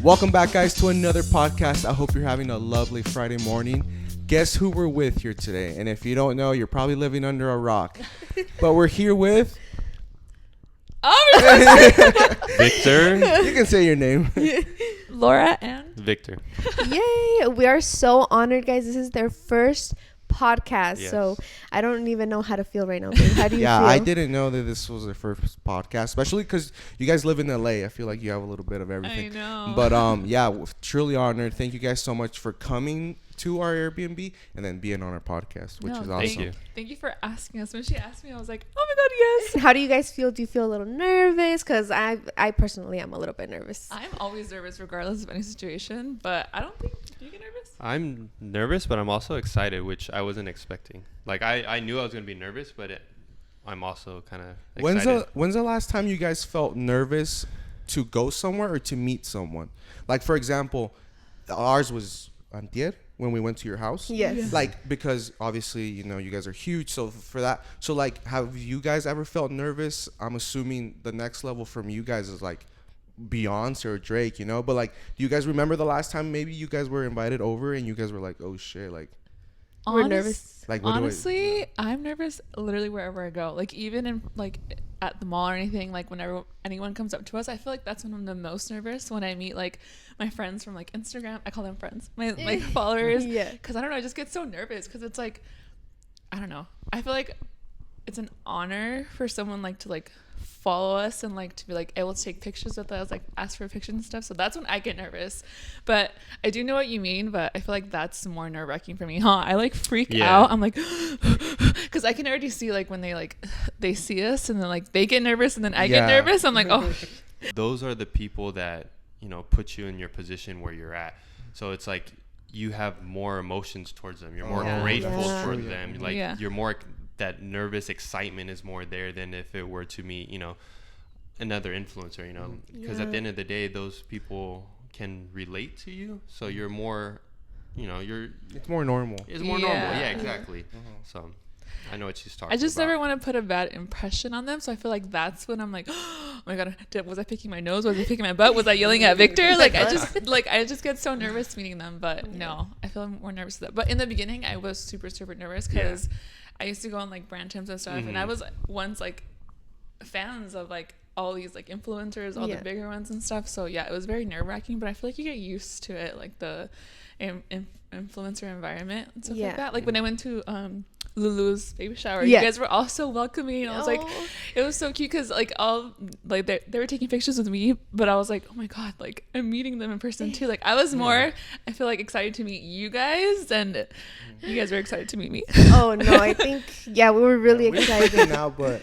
Welcome back, guys, to another podcast. I hope you're having a lovely Friday morning. Guess who we're with here today? And if you don't know, you're probably living under a rock. But we're here with... Victor. You can say your name. Laura and Victor. Yay! We are so honored, guys. This is their first podcast. Yes. So I don't even know how to feel right now. Babe. How do you Yeah, feel? I didn't know that this was their first podcast, especially because you guys live in LA. I feel like you have a little bit of everything. I know. But yeah, truly honored. Thank you guys so much for coming to our Airbnb and then being on our podcast, which is awesome. Thank you for asking us. When she asked me, I was like, oh my god, yes. How do you guys feel? Do you feel a little nervous? Because I personally am a little bit nervous. I'm always nervous regardless of any situation, but I don't think... Do you get nervous? I'm nervous, but I'm also excited, which I wasn't expecting. Like, I knew I was going to be nervous, but I'm also kind of excited. When's the last time you guys felt nervous to go somewhere or to meet someone? Like, for example, ours was antier when we went to your house. Yes. Yeah. Like, because obviously, you know, you guys are huge. So for that, so like, have you guys ever felt nervous? I'm assuming the next level from you guys is like Beyonce or Drake, you know? But like, do you guys remember the last time maybe you guys were invited over and you guys were like, oh shit, like... We're nervous. Like, Honestly, I'm nervous literally wherever I go. Like, even in like at the mall or anything, like whenever anyone comes up to us, I feel like that's when I'm the most nervous, when I meet like my friends from like Instagram. I call them friends, my followers. Yeah. Because I don't know, I just get so nervous because it's like, I don't know. I feel like it's an honor for someone like to like follow us and like to be like able to take pictures with us, like ask for pictures and stuff. So that's when I get nervous. But I do know what you mean, but I feel like that's more nerve-wracking for me. I like freak out. I'm like, because I can already see like when they see us and then like they get nervous and then I get nervous. I'm like, oh. Those are the people that, you know, put you in your position where you're at. So it's like you have more emotions towards them. You're more grateful for them. Like you're more... that nervous excitement is more there than if it were to meet, you know, another influencer, you know, because at the end of the day, those people can relate to you. So you're more, you know, it's more normal. It's more normal. Yeah, exactly. So I know what she's talking about. I just never want to put a bad impression on them. So I feel like that's when I'm like, oh my God, was I picking my nose? Was I picking my butt? Was I yelling at Victor? Like I just get so nervous meeting them. But no, I feel more nervous with that. But in the beginning, I was super, super nervous because I used to go on like brand trips and stuff, and I was once like fans of like all these like influencers, all the bigger ones and stuff. So yeah, it was very nerve-wracking, but I feel like you get used to it, like the influencer environment and stuff like that. Like when I went to Lulu's baby shower, you guys were all so welcoming, and I was like, it was so cute because like all like they were taking pictures with me, but I was like, oh my God, like I'm meeting them in person too. Like I was more, I feel like, excited to meet you guys, and you guys were excited to meet me. Oh no, I think we were really excited now, but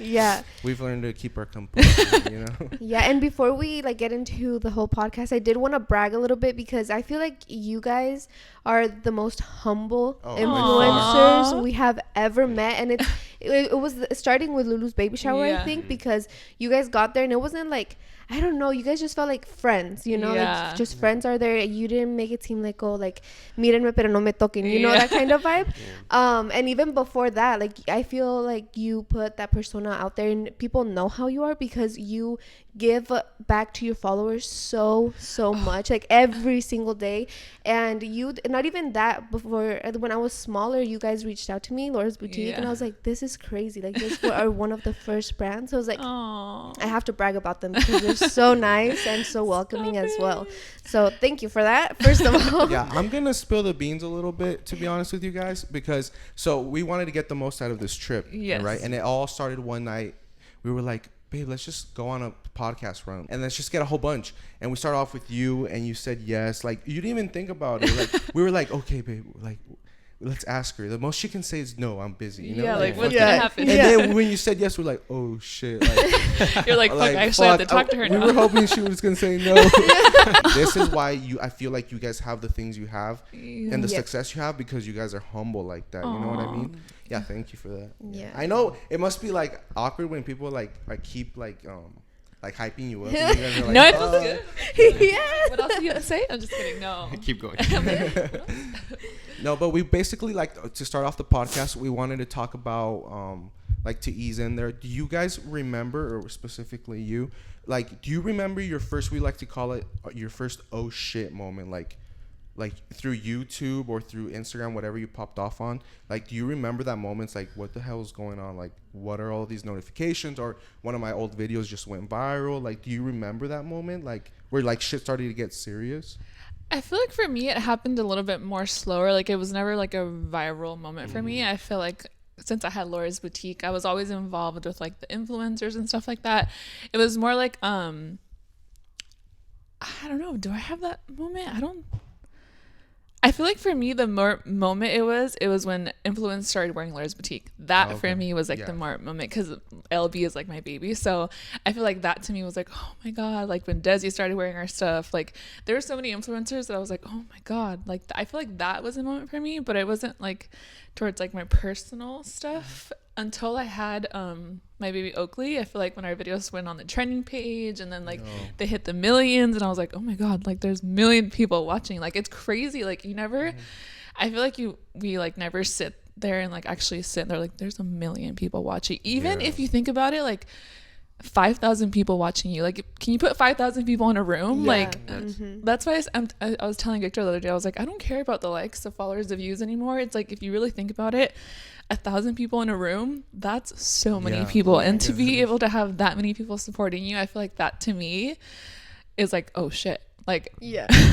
we've learned to keep our composure, you know. And before we like get into the whole podcast, I did want to brag a little bit because I feel like you guys are the most humble influencers we have ever met, and it was starting with Lulu's baby shower, I think, because you guys got there and it wasn't like, I don't know, you guys just felt like friends, you know, like just friends are there. You didn't make it seem like, oh, like mírenme pero no me toquen, you know, that kind of vibe. And even before that, like I feel like you put that persona out there and people know how you are because you give back to your followers so much, like every single day. And you, not even that, before when I was smaller, you guys reached out to me, Laura's Boutique, and I was like, this is crazy, like this are one of the first brands. So I was like, I have to brag about them because they're so nice and so welcoming as well. So thank you for that, first of all. I'm gonna spill the beans a little bit, to be honest with you guys, because so we wanted to get the most out of this trip, right? And it all started one night. We were like, babe, let's just go on a podcast run and let's just get a whole bunch. And we started off with you, and you said yes. Like, you didn't even think about it. Like, we were like, okay, babe, like, let's ask her. The most she can say is no, I'm busy. You know? Like what's gonna happen? And then when you said yes, we're like, oh shit. Like, you're like, fuck, I actually have to talk to her now. We were hoping she was gonna say no. This is why I feel like you guys have the things you have and the success you have, because you guys are humble like that. You know what I mean? Yeah, thank you for that. Yeah, I know it must be like awkward when people like keep like hyping you up. And you guys are like, no, it feels good. What else do you have to say? I'm just kidding. No. Keep going. No, but we basically, like, to start off the podcast, we wanted to talk about like to ease in there, do you guys remember, or specifically you, like, do you remember your first, we like to call it your first oh shit moment, like through YouTube or through Instagram, whatever you popped off on? Like, do you remember that moment? It's like, what the hell is going on? Like, what are all these notifications? Or one of my old videos just went viral. Like, do you remember that moment, like where like shit started to get serious? I feel like for me it happened a little bit more slower. Like, it was never like a viral moment for me. I feel like since I had Laura's Boutique, I was always involved with like the influencers and stuff like that. It was more like I don't know, do I have that moment? I feel like for me, the moment it was when influence started wearing Laura's Boutique. That for me was like the moment, because LB is like my baby. So I feel like that to me was like, oh my God, like when Desi started wearing our stuff, like there were so many influencers that I was like, oh my God, like I feel like that was a moment for me, but it wasn't like towards like my personal stuff until I had my baby Oakley. I feel like when our videos went on the trending page and then like they hit the millions, and I was like, oh my God, like there's 1 million people watching. Like, it's crazy. Like, you never I feel like we like never sit there and like actually sit there like there's 1 million people watching. Even if you think about it, like 5,000 people watching you, like can you put 5,000 people in a room? Like that's why I was telling Victor the other day, I was like, I don't care about the likes, the followers, the views anymore. It's like, if you really think about it, 1,000 people in a room, that's so many people. And to be able to have that many people supporting you, I feel like that to me is like, oh shit, like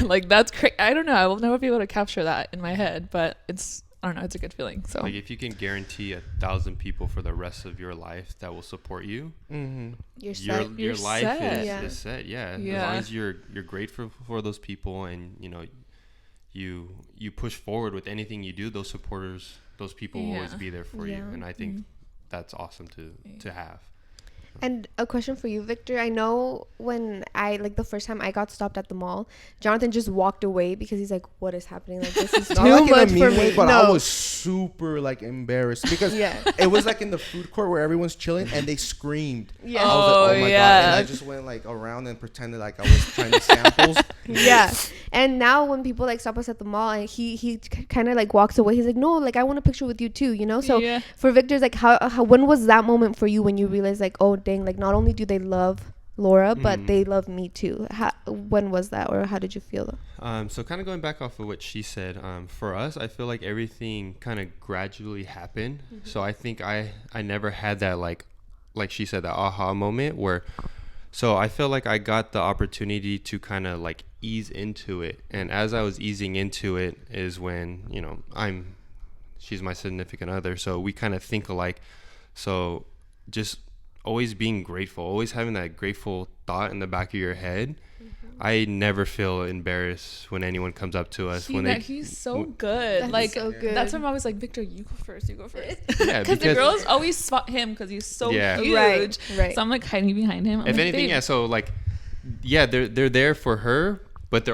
like that's crazy. I don't know, I will never be able to capture that in my head, but it's, I don't know, it's a good feeling. So like, if you can guarantee 1,000 people for the rest of your life that will support you, your life is set. As long as you're grateful for those people, and you know, you push forward with anything you do, those supporters, those people will always be there for you. And I think that's awesome to have. And a question for you, Victor. I know when the first time I got stopped at the mall, Jonathan just walked away because he's like, what is happening? Like, this is too much for me. But I was super like embarrassed because it was like in the food court where everyone's chilling and they screamed. I was like, oh my God. And I just went like around and pretended like I was trying to samples. And now when people like stop us at the mall and he kind of like walks away, he's like, no, like I want a picture with you too, you know? So for Victor's like, how when was that moment for you when you realized like, oh dang, like not only do they love Laura, but they love me too? When was that, or how did you feel? So kind of going back off of what she said, for us, I feel like everything kind of gradually happened. So I think I never had that like she said, that aha moment where, so I feel like I got the opportunity to kind of like ease into it. And as I was easing into it is when, you know, she's my significant other. So we kind of think alike. So just always being grateful, always having that grateful thought in the back of your head. I never feel embarrassed when anyone comes up to us. He's so good. That's like so good. That's why I'm always like, Victor, you go first. Yeah, because the girls always spot him because he's so huge. Right. So I'm like hiding behind him. I'm if like, anything, babe. So like, they're there for her, but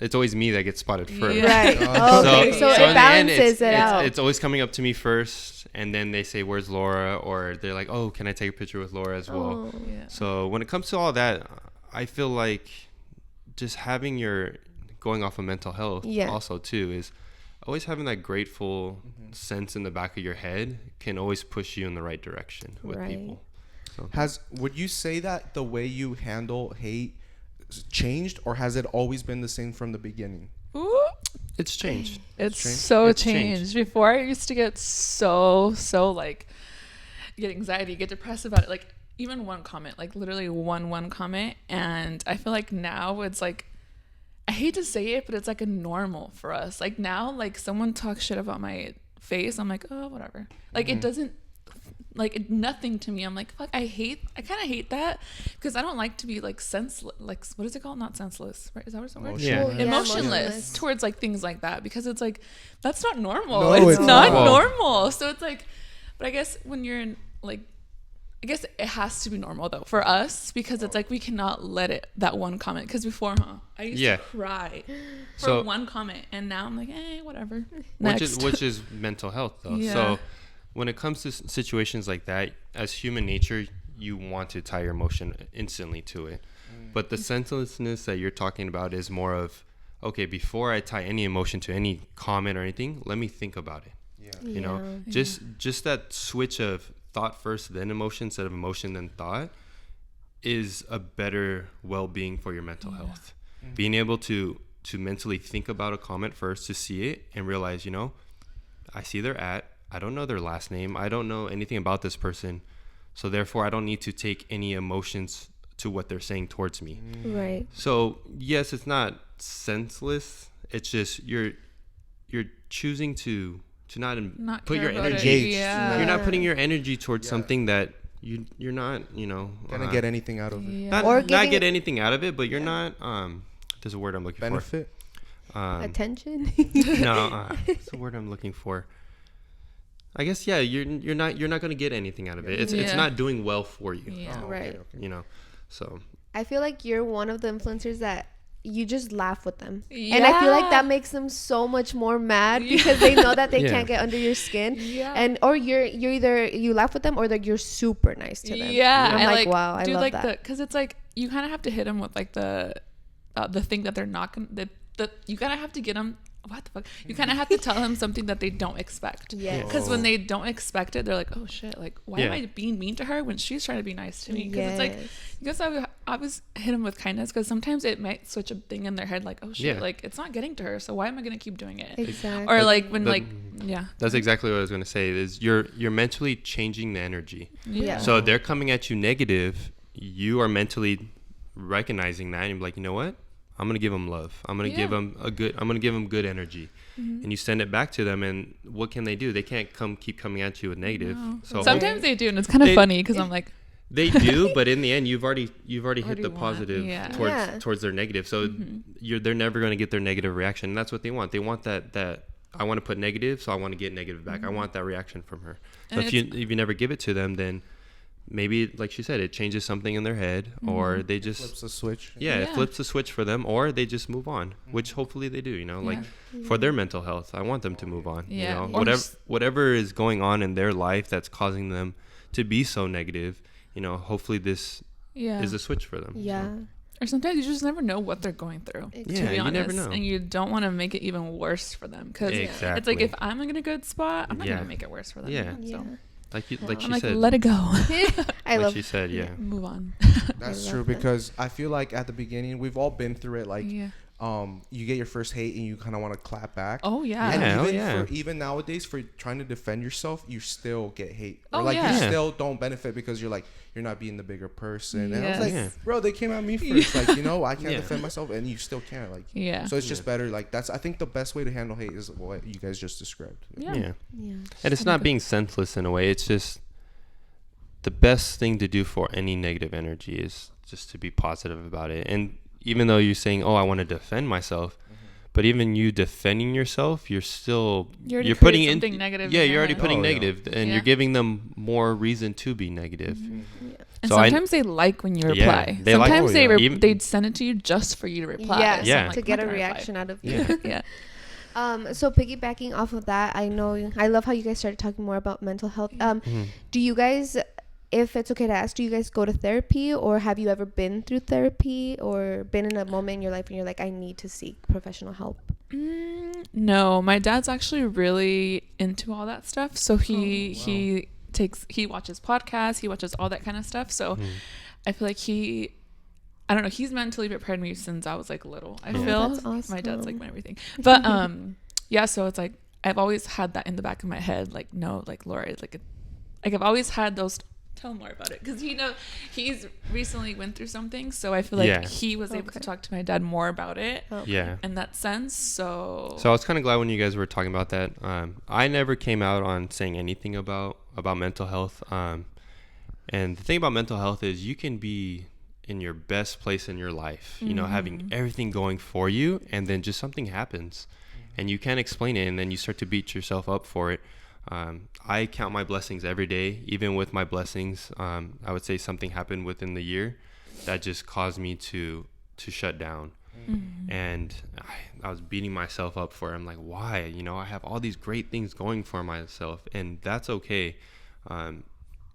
it's always me that gets spotted first. Right. So it balances it out. It's always coming up to me first. And then they say, where's Laura? Or they're like, oh, can I take a picture with Laura as well? So when it comes to all that, I feel like just having going off of mental health also too, is always having that grateful sense in the back of your head can always push you in the right direction with people. So. Would you say that the way you handle hate changed, or has it always been the same from the beginning? Ooh. It's changed. It's changed. Before I used to get so like get anxiety, get depressed about it. Like even one comment, like literally one comment. And I feel like now it's like, I hate to say it, but it's like a normal for us. Like now, like someone talks shit about my face, I'm like, oh, whatever. Like it doesn't, like nothing to me. I'm like, fuck, I kind of hate that because I don't like to be like senseless. Like, what is it called? Not senseless, right? Is that what it's called? Emotionless towards like things like that, because it's like, that's not normal. No, it's not normal. So it's like, but I guess when you're in like, I guess it has to be normal though for us, because it's like we cannot let that one comment, because before I used to cry for one comment, and now I'm like, whatever. Which is mental health though. So when it comes to situations like that, as human nature, you want to tie your emotion instantly to it. But the senselessness that you're talking about is more of, okay, before I tie any emotion to any comment or anything, let me think about it. You know, just that switch of thought first, then emotion, instead of emotion, then thought, is a better well-being for your mental health. Mm-hmm. Being able to mentally think about a comment first, to see it and realize, you know, I see their I don't know their last name. I don't know anything about this person. So therefore, I don't need to take any emotions to what they're saying towards me. Right. So yes, it's not senseless. It's just you're choosing to not put your energy. Yeah. You're not putting your energy towards something that you're not, you know, gonna get anything out of it. Yeah. Not get anything out of it, but you're not. There's a word I'm looking for. Attention. No, it's the word I'm looking for. I guess you're not going to get anything out of it. It's not doing well for you. Yeah. Right. Okay. You know. So I feel like you're one of the influencers that you just laugh with them. Yeah. And I feel like that makes them so much more mad because they know that they can't get under your skin. Yeah. And or you're either you laugh with them or like you're super nice to them. Yeah. And I'm like, wow, I love that. Because it's like you kind of have to hit them with like the thing that they're not going to, you kind of have to get them. What the fuck? You kind of have to tell them something that they don't expect. Yes. Because when they don't expect it, they're like, oh shit, like, why am I being mean to her when she's trying to be nice to me? Because it's like, I guess I always hit them with kindness because sometimes it might switch a thing in their head like, oh shit, like, it's not getting to her, so why am I going to keep doing it? Exactly. Or like when That's exactly what I was going to say is you're mentally changing the energy. Yeah. So they're coming at you negative. You are mentally recognizing that and you're like, you know what? I'm going to give them love. I'm going to give them good energy. Mm-hmm. And you send it back to them, and what can they do? They can't keep coming at you with negative. No. So sometimes they do, and it's kind of funny because I'm like, they do, but in the end you've already hit the positive towards their negative. So they're never going to get their negative reaction. And that's what they want. They want that I want to put negative, so I want to get negative back. I want that reaction from her. So if you never give it to them, then maybe, like she said, it changes something in their head, or they just flips the switch. It flips the switch for them, or they just move on, which hopefully they do. You know, like for their mental health, I want them to move on. Yeah. You know, whatever is going on in their life that's causing them to be so negative. You know, hopefully this is a switch for them. Yeah. So. Or sometimes you just never know what they're going through. To be honest, you never know, and you don't want to make it even worse for them because it's like if I'm in a good spot, I'm not gonna make it worse for them. Yeah. So. Like she I'm said, let it go. I love. She said, move on. That's true because I feel like at the beginning we've all been through it. Like, you get your first hate and you kind of want to clap back. Oh yeah. And even nowadays, for trying to defend yourself, you still get hate. Or you still don't benefit because you're like you're not being the bigger person. And I was like, bro, they came at me first. Like, you know, I can't defend myself, and you still can't. Like, so it's just better. Like I think the best way to handle hate is what you guys just described. Yeah. And it's not being senseless in a way. It's just the best thing to do for any negative energy is just to be positive about it. And even though you're saying, oh, I want to defend myself, but even you defending yourself, you're putting in something negative. Yeah, you're already putting negative, and you're giving them more reason to be negative. And so sometimes they like when you reply. Sometimes they'd send it to you just for you to reply. To get a reaction out of you. So piggybacking off of that, I love how you guys started talking more about mental health. Do you guys, if it's okay to ask, do you guys go to therapy, or have you ever been through therapy or been in a moment in your life and you're like, I need to seek professional help? No, my dad's actually really into all that stuff. So he watches podcasts, he watches all that kind of stuff. So I feel like I don't know, he's mentally prepared me since I was like little. I feel that's awesome. My dad's like my everything. But so it's like I've always had that in the back of my head, like, no, like Laura, like I've always had those. Tell him more about it, because he's recently went through something, so I feel like he was able to talk to my dad more about it. In that sense. So I was kind of glad when you guys were talking about that. I never came out on saying anything about mental health. And the thing about mental health is you can be in your best place in your life, you know, having everything going for you, and then just something happens and you can't explain it, and then you start to beat yourself up for it. I count my blessings every day. Even with my blessings, I would say something happened within the year that just caused me to shut down. And I was beating myself up for it. I'm like, why? You know, I have all these great things going for myself, and that's okay.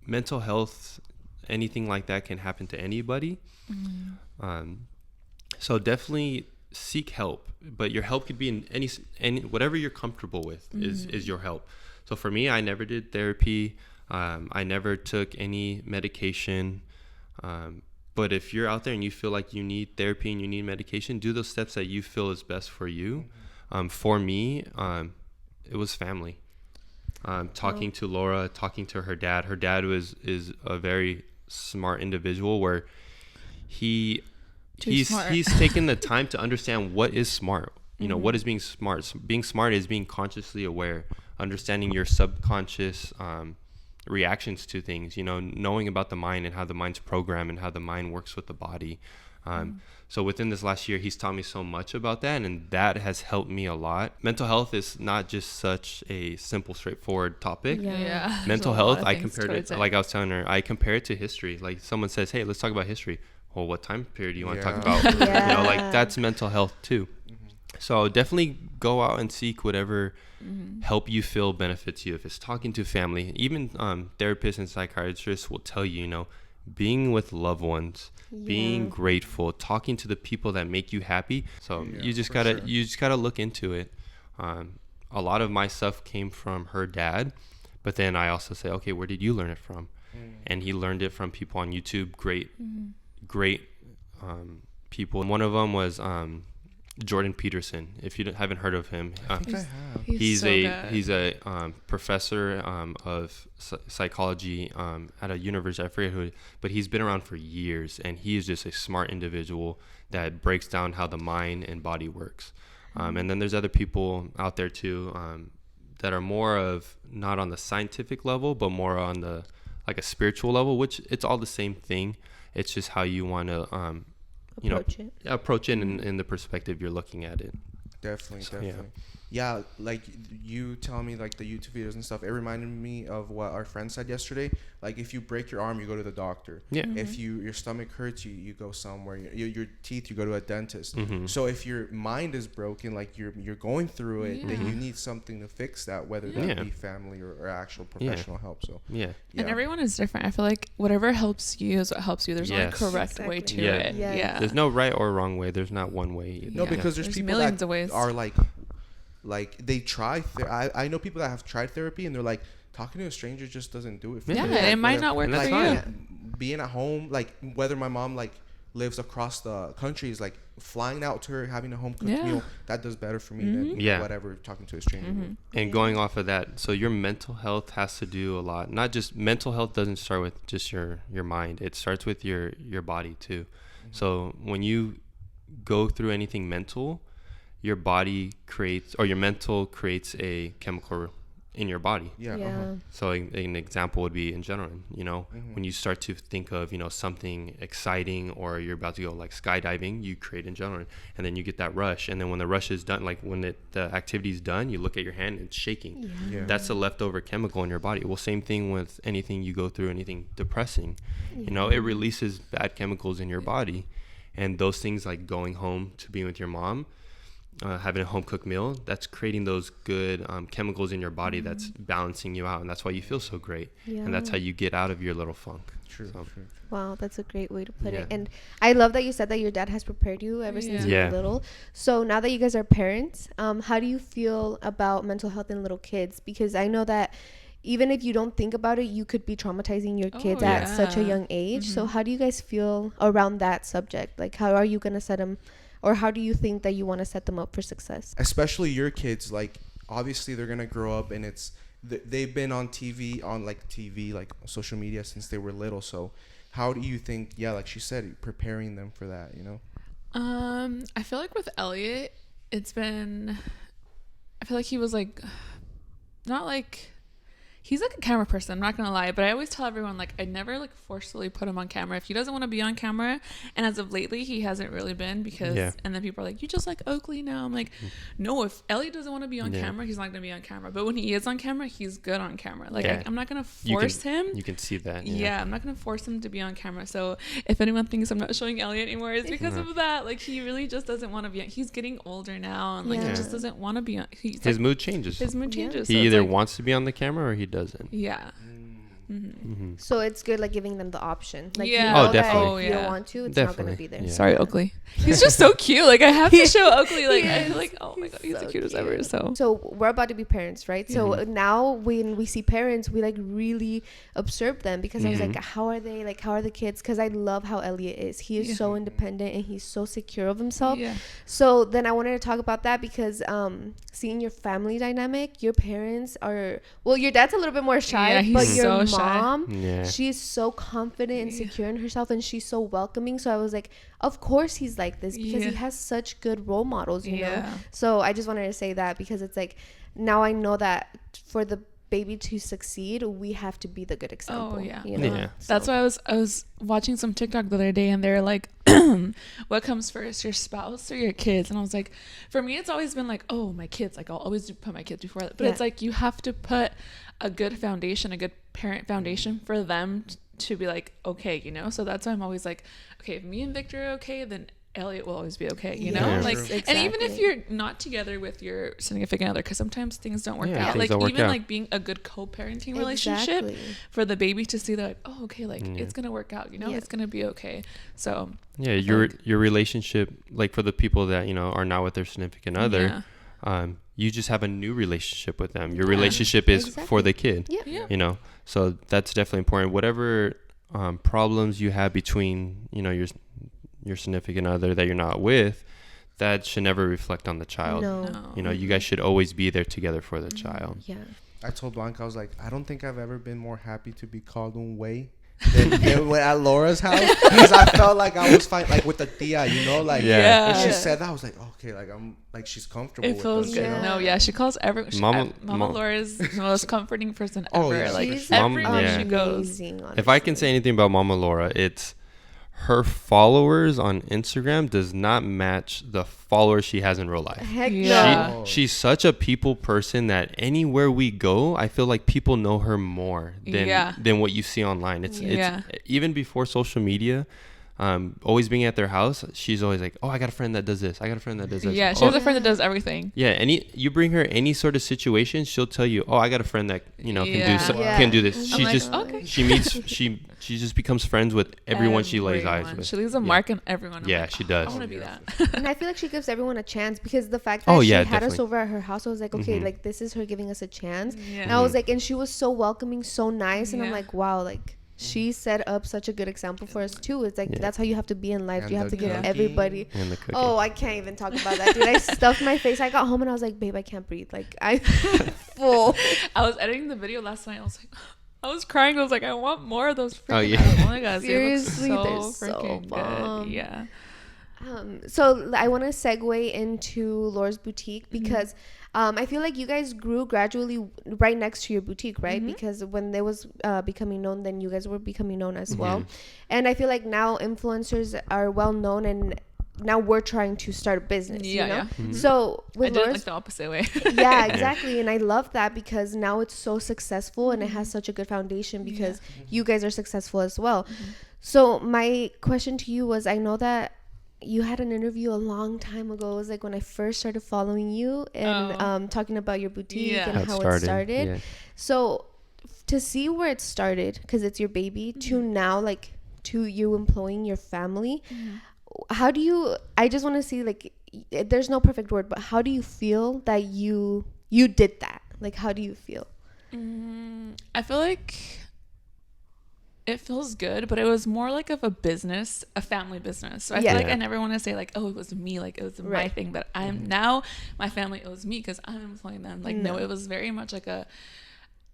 Mental health, anything like that can happen to anybody. So definitely seek help, but your help could be in any whatever you're comfortable with is your help. So for me, I never did therapy. I never took any medication. But if you're out there and you feel like you need therapy and you need medication, do those steps that you feel is best for you. For me, it was family. Talking to Laura, talking to her dad. Her dad is a very smart individual where he's taken the time to understand what is smart. You know, what is being smart? Being smart is being consciously aware, understanding your subconscious reactions to things, you know, knowing about the mind and how the mind's programmed and how the mind works with the body. So within this last year, he's taught me so much about that, and that has helped me a lot. Mental health is not just such a simple, straightforward topic. Mental health, I compared it, like I was telling her, I compare it to history. Like someone says, hey, let's talk about history. Well, what time period do you want to talk about? You know, like that's mental health too. So definitely go out and seek whatever help you feel benefits you. If it's talking to family, even therapists and psychiatrists will tell you, you know, being with loved ones, being grateful, talking to the people that make you happy. So you just gotta look into it. A lot of my stuff came from her dad, but then I also say, okay, where did you learn it from? And he learned it from people on YouTube. Great people. One of them was Jordan Peterson. If you haven't heard of him, he's a professor of psychology at a university. I forget who, but he's been around for years, and he is just a smart individual that breaks down how the mind and body works. And then there's other people out there too that are more of not on the scientific level, but more on the like a spiritual level, which it's all the same thing. It's just how you want to approach it in the perspective you're looking at it. Definitely. Yeah, like you telling me like the YouTube videos and stuff, it reminded me of what our friend said yesterday. Like if you break your arm, you go to the doctor. If your stomach hurts, you go somewhere. Your teeth, you go to a dentist. So if your mind is broken, like you're going through it, then you need something to fix that, whether that be family or actual professional help. So and everyone is different. I feel like whatever helps you is what helps you. There's no correct way to it. There's no right or wrong way. There's not one way either. No, because there's people millions that of ways. are like they try I know people that have tried therapy and they're like, talking to a stranger just doesn't do it for me. It might not work for you. Being at home, like whether my mom like lives across the country, is like flying out to her, having a home cooked meal, that does better for me than whatever talking to a stranger. And going off of that, so your mental health has to do a lot. Not just mental health doesn't start with just your mind. It starts with your body too. So when you go through anything mental, your body creates, or your mental creates a chemical in your body. So an example would be adrenaline. You know, when you start to think of, you know, something exciting, or you're about to go like skydiving, you create adrenaline, and then you get that rush. And then when the rush is done, like when the activity is done, you look at your hand and it's shaking. That's a leftover chemical in your body. Well, same thing with anything you go through, anything depressing. You know, it releases bad chemicals in your body, and those things like going home to be with your mom, having a home cooked meal, that's creating those good chemicals in your body that's balancing you out, and that's why you feel so great, and that's how you get out of your little funk. True. Wow, that's a great way to put it. And I love that you said that your dad has prepared you ever since you were little. So now that you guys are parents, how do you feel about mental health in little kids? Because I know that even if you don't think about it, you could be traumatizing your kids at such a young age. So how do you guys feel around that subject? Like, how are you going to set them, or how do you think that you want to set them up for success? Especially your kids, like obviously they're going to grow up, and they've been on TV, like social media since they were little. So how do you think, like she said, preparing them for that, you know? I feel like with Elliot, I feel like he was like, not like, he's like a camera person, I'm not gonna lie, but I always tell everyone, like, I never like forcefully put him on camera if he doesn't want to be on camera. And as of lately, he hasn't really been, because and then people are like, you just like Oakley now. I'm like, no, if Ellie doesn't want to be on camera, he's not gonna be on camera. But when he is on camera, he's good on camera. Like I'm not gonna force him. You can see that. I'm not gonna force him to be on camra. So if anyone thinks I'm not showing Elliot anymore, it's because of that. Like, he really just doesn't want to be on. He's getting older now, and like he just doesn't want to be on. His mood changes. His mood changes. He either wants to be on the camera or he doesn't. So it's good, like giving them the option. Like, yeah. you know, definitely. if you don't want to, it's not going to be there. Yeah. Sorry, Oakley. He's just so cute. Like, I have to show Oakley. Like, I feel like, oh my god, he's the cutest ever. So we're about to be parents, right? So now when we see parents, we like really observe them, because I was like, how are they? Like, how are the kids? Because I love how Elliot is. He is so independent and he's so secure of himself. Yeah. So then I wanted to talk about that, because seeing your family dynamic, your parents are, well, your dad's a little bit more shy, but your mom, she's so confident and secure in herself, and she's so welcoming. So I was like, of course he's like this, because he has such good role models, you know. So I just wanted to say that, because it's like, now I know that for the baby to succeed, we have to be the good example. You know? That's why I was watching some TikTok the other day, and they're like, what comes first, your spouse or your kids? And I was like, for me, it's always been like, oh, my kids, like I'll always put my kids before that. But it's like, you have to put a good foundation, a good parent foundation for them to be like, okay, you know. So that's why I'm always like, okay, if me and Victor are okay, then Elliot will always be okay, you know. Like, and even if you're not together with your significant other, because sometimes things don't work out, like even like being a good co-parenting relationship for the baby to see that, like, oh, okay, like it's gonna work out, you know, it's gonna be okay. So your relationship, like for the people that, you know, are not with their significant other, you just have a new relationship with them. Your relationship is for the kid, you know. So that's definitely important. Whatever problems you have between, you know, your significant other that you're not with, that should never reflect on the child. No. You know, you guys should always be there together for the child. Yeah. I told Blanca, I was like, I don't think I've ever been more happy to be called un way than at Laura's house, because I felt like I was fighting like with the tia, you know, like when she said that, I was like, okay, like I'm like, she's comfortable. It feels good. You know? She calls everyone. Mama Laura is the most comforting person ever. Like everywhere she goes. If I can say anything about Mama Laura, it's her followers on Instagram does not match the followers she has in real life. Heck no. She's such a people person that anywhere we go, I feel like people know her more than what you see online. It's even before social media. Always being at their house, she's always like, oh, I got a friend that does this, I got a friend that does this. She has a friend that does everything. You bring her any sort of situation, she'll tell you, oh, I got a friend that, you know, can do this. She just she meets she just becomes friends with everyone she lays eyes with. She leaves a mark on everyone. She does. I want to be that. And I feel like she gives everyone a chance, because the fact that she had us over at her house, I was like, okay, like this is her giving us a chance. And I was like, and she was so welcoming, so nice, and I'm like, wow, like she set up such a good example for us too. It's like that's how you have to be in life. And you have to give everybody. Oh, I can't even talk about that, dude. I stuffed my face. I got home and I was like, babe, I can't breathe. Like I'm full. I was editing the video last night. I was like, I was crying. I was like, I want more of those. Oh my god, seriously, they're so bomb. Yeah. So I want to segue into Laura's boutique, because I feel like you guys grew gradually right next to your boutique, right? Because when they was becoming known, then you guys were becoming known as well. And I feel like now influencers are well known, and now we're trying to start a business, you know? So with Laura's, like the opposite way. Yeah, exactly. And I love that, because now it's so successful and it has such a good foundation, because you guys are successful as well. So my question to you was, I know that you had an interview a long time ago. It was like when I first started following you and talking about your boutique and how it started. Yeah. So to see where it started, because it's your baby, to now, like, to you employing your family, how do you, I just want to see, like, there's no perfect word, but how do you feel that you did that? Like, how do you feel? I feel like it feels good, but it was more like of a business, a family business. So I feel like I never want to say like, oh, it was me, like it was my thing, but I'm now, my family owes me because I'm employing them. Like, no, it was very much like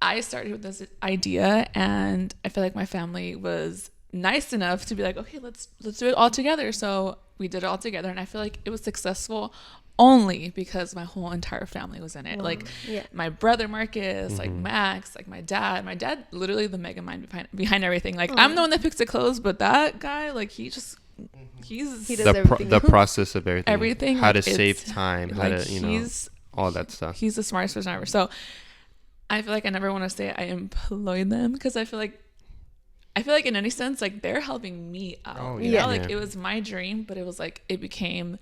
I started with this idea, and I feel like my family was nice enough to be like, okay, let's do it all together. So we did it all together, and I feel like it was successful only because my whole entire family was in it. Like my brother Marcus, like Max, like my dad literally the mega mind behind everything. Like I'm the one that picks the clothes, but that guy, like he does everything. The process of everything how to save time, how like, to all that stuff. He's the smartest person ever. So I feel like I never want to say I employ them, because I feel like in any sense, like they're helping me out. You know, like it was my dream, but it was like it became,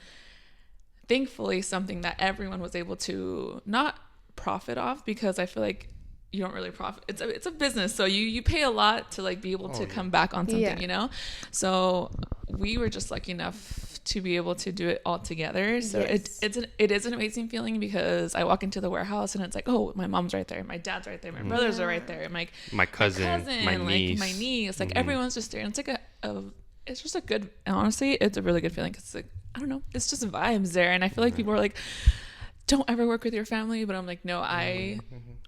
thankfully, something that everyone was able to not profit off, because I feel like you don't really profit. It's a business, so you pay a lot to like be able to come back on something, you know. So we were just lucky enough to be able to do it all together. So it is an amazing feeling, because I walk into the warehouse and it's like, oh, my mom's right there, my dad's right there, my brothers are right there, my cousin, my niece, like everyone's just there. And it's like it's just a good, honestly, it's a really good feeling, because it's like, I don't know, it's just vibes there. And I feel like people are like, don't ever work with your family, but I'm like, no, I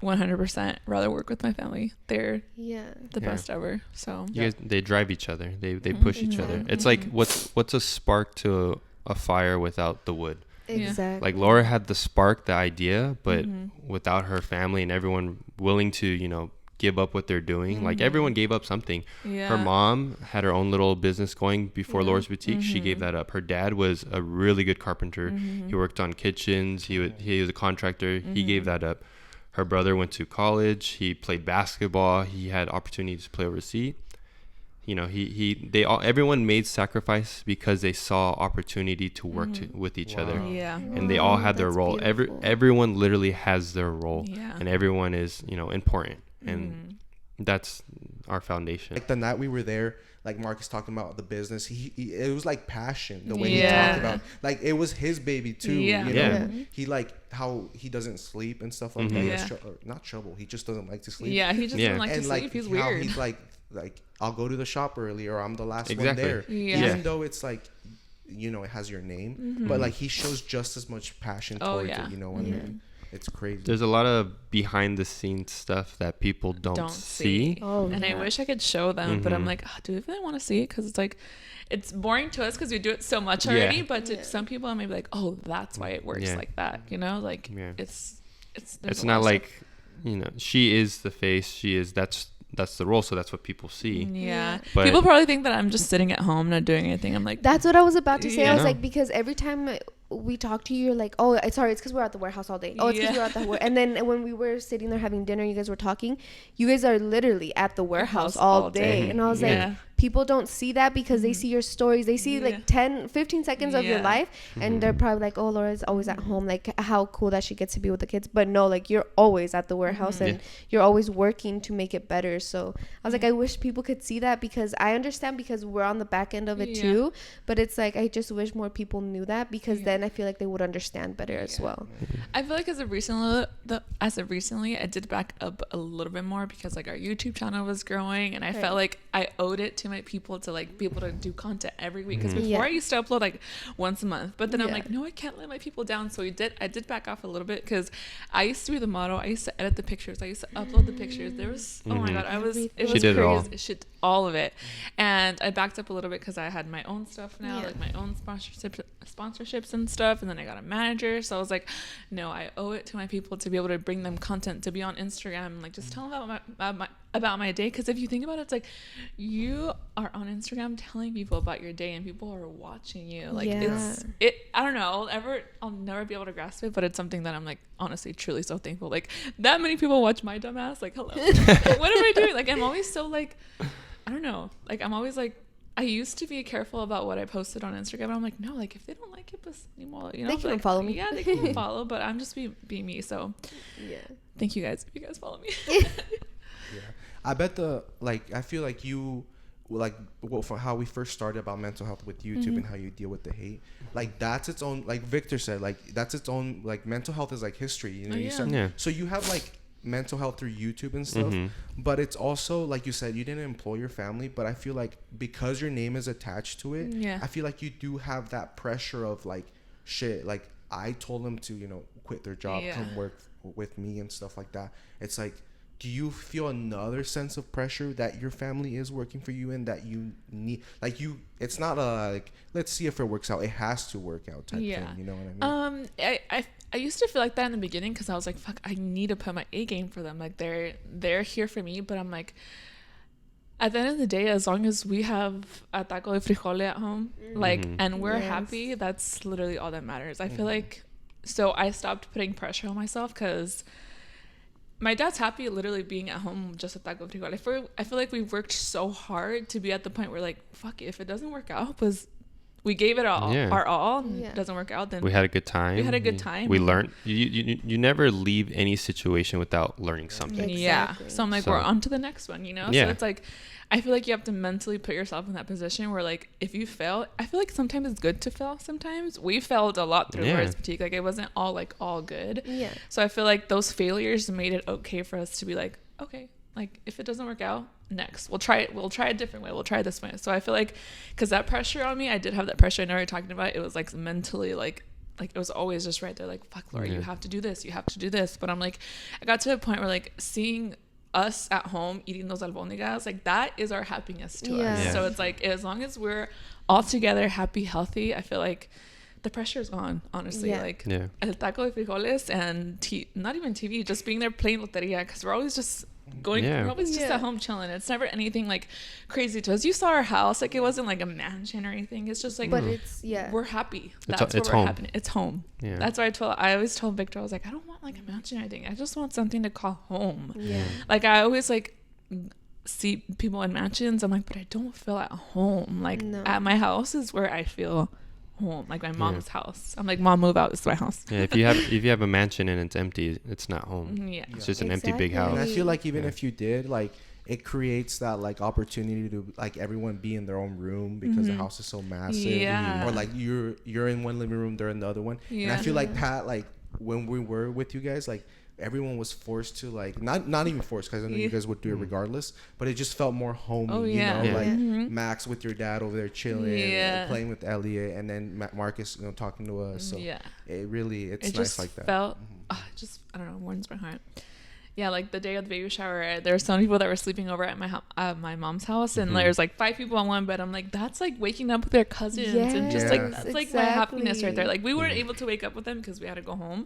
100% rather work with my family. They're the best ever. So you guys, they drive each other. They push each other. It's like what's a spark to a fire without the wood? Exactly. Like Laura had the spark, the idea, but without her family and everyone willing to, you know, give up what they're doing. Like everyone gave up something. Her mom had her own little business going before Laura's Boutique. She gave that up. Her dad was a really good carpenter. He worked on kitchens. He was a contractor. He gave that up. Her brother went to college. He played basketball. He had opportunities to play overseas. You know, everyone made sacrifice because they saw opportunity to work with each other. And they all had their role. Everyone literally has their role, and everyone is, you know, important. And that's our foundation. Like the night we were there, like Marcus talking about the business, it was like passion, the way he talked about, like it was his baby too. You know? He like how he doesn't sleep and stuff like that. He has not trouble, he just doesn't like to sleep. He just doesn't like to sleep. He's weird. He's like I'll go to the shop early, or I'm the last one there. Even though it's like, you know, it has your name, but like he shows just as much passion towards it. You know what I mean? It's crazy. There's a lot of behind the scenes stuff that people don't see. And I wish I could show them, but I'm like, do we really want to see it? Because it's like, it's boring to us because we do it so much already. But to some people, I may be like, oh, that's why it works like that. You know, like it's not like, you know, she is the face. That's the role, so that's what people see. But people probably think that I'm just sitting at home not doing anything. I'm like, that's what I was about to say. I was like, because every time we talk to you, you're like, oh, sorry, it's because we're at the warehouse all day. Oh, it's because we're at the warehouse. And then when we were sitting there having dinner, you guys were talking, you guys are literally at the warehouse all day. And I was like, people don't see that because they see your stories. They see like 10-15 seconds of your life, and they're probably like, oh, Laura's always at home, like how cool that she gets to be with the kids. But no, like you're always at the warehouse and you're always working to make it better. So I was like, I wish people could see that, because I understand, because we're on the back end of it too, but it's like I just wish more people knew that, because then I feel like they would understand better as well. I feel like as of recently I did back up a little bit more, because like our YouTube channel was growing, and I felt like I owed it to my people to like be able to do content every week, because before I used to upload like once a month, but then I'm like, no, I can't let my people down. So I did back off a little bit, because I used to be the model. I used to edit the pictures, I used to upload the pictures. There was oh my god, it was crazy. All of it. And I backed up a little bit because I had my own stuff now, like my own sponsorships and stuff, and then I got a manager. So I was like, no, I owe it to my people to be able to bring them content, to be on Instagram, and like just tell them about my day. Because if you think about it, it's like you are on Instagram telling people about your day, and people are watching you. Like I don't know, I'll never be able to grasp it, but it's something that I'm like honestly truly so thankful. Like that many people watch my dumbass, like hello. What am I doing? Like I'm always so like, I don't know, like I'm always like, I used to be careful about what I posted on Instagram, but I'm like, no, like if they don't like it, but anymore, you know, they can follow me. Yeah, they can follow, but I'm just being me. So thank you guys if you guys follow me. I bet I feel like you, like, well, for how we first started about mental health with YouTube and how you deal with the hate, like that's its own, like Victor said, like that's its own, like mental health is like history, you know. So you have like mental health through YouTube and stuff, but it's also like you said, you didn't employ your family, but I feel like because your name is attached to it, I feel like you do have that pressure of like, shit, like I told them to, you know, quit their job, come work with me and stuff like that. It's like, do you feel another sense of pressure that your family is working for you and that you need, like it's not a like, let's see if it works out, it has to work out type thing, you know what I mean? I used to feel like that in the beginning, because I was like, fuck, I need to put my A game for them, like they're here for me. But I'm like, at the end of the day, as long as we have a taco de frijole at home, like, and we're happy, that's literally all that matters. I feel like, so I stopped putting pressure on myself, because my dad's happy literally being at home just a taco de frijole. I feel like we worked so hard to be at the point where like, fuck it, if it doesn't work out, pues we gave it our all, and it doesn't work out, then we had a good time. We learned. You never leave any situation without learning something. Exactly. Yeah. So I'm like, we're on to the next one, you know? Yeah. So it's like, I feel like you have to mentally put yourself in that position where, like, if you fail, I feel like sometimes it's good to fail. Sometimes we failed a lot through Laura's Boutique. Like, it wasn't all good. Yeah. So I feel like those failures made it okay for us to be like, okay, like, if it doesn't work out, next we'll try a different way, we'll try this way. So I feel like, because that pressure on me, I did have that pressure. I know you're talking about, it was like mentally, like it was always just right there, like, fuck, Laura, you have to do this, but I'm like, I got to a point where, like, seeing us at home eating those albóndigas, like, that is our happiness to us. So it's like, as long as we're all together, happy, healthy, I feel like the pressure is gone, honestly. Like el taco de frijoles and not even TV, just being there playing loteria, because we're always just we're always just at home chilling. It's never anything like crazy to us. You saw our house, like, it wasn't like a mansion or anything. It's just like, but it's we're happy. That's what we're happy. It's home. That's why I always told Victor, I was like, I don't want like a mansion or anything. I just want something to call home. Like, I always like see people in mansions, I'm like, but I don't feel at home. Like, at my house is where I feel home, like my mom's house. I'm like, Mom, move out, it's my house. If you have a mansion and it's empty, it's not home. It's just an empty big house. And I feel like even if you did, like, it creates that like opportunity to like everyone be in their own room because the house is so massive. Or like you're in one living room, they're in the other one. And I feel like that, like, when we were with you guys, like, everyone was forced to, like, not even forced, because I know you guys would do it regardless, but it just felt more homey. Like Max with your dad over there chilling, playing with Elliot, and then Marcus, you know, talking to us. So it's nice like that. Felt I don't know, warms my heart. Like the day of the baby shower, there were some people that were sleeping over at my mom's house, and there's like 5 people on one bed. I'm like, that's like waking up with their cousins, and just like, that's like my happiness right there. Like, we weren't able to wake up with them because we had to go home,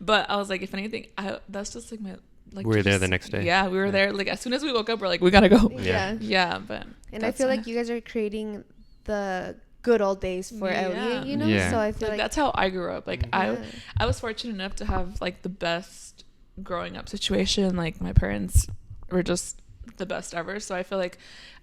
but I was like, if anything, that's just like my, like, we were there the next day. We were there, like, as soon as we woke up, we're like, we gotta go. But I feel like you guys are creating the good old days for Elliot, you know. So I feel like that's how I grew up. Like, I was fortunate enough to have like the best growing up situation. Like, my parents were just the best ever, so I feel like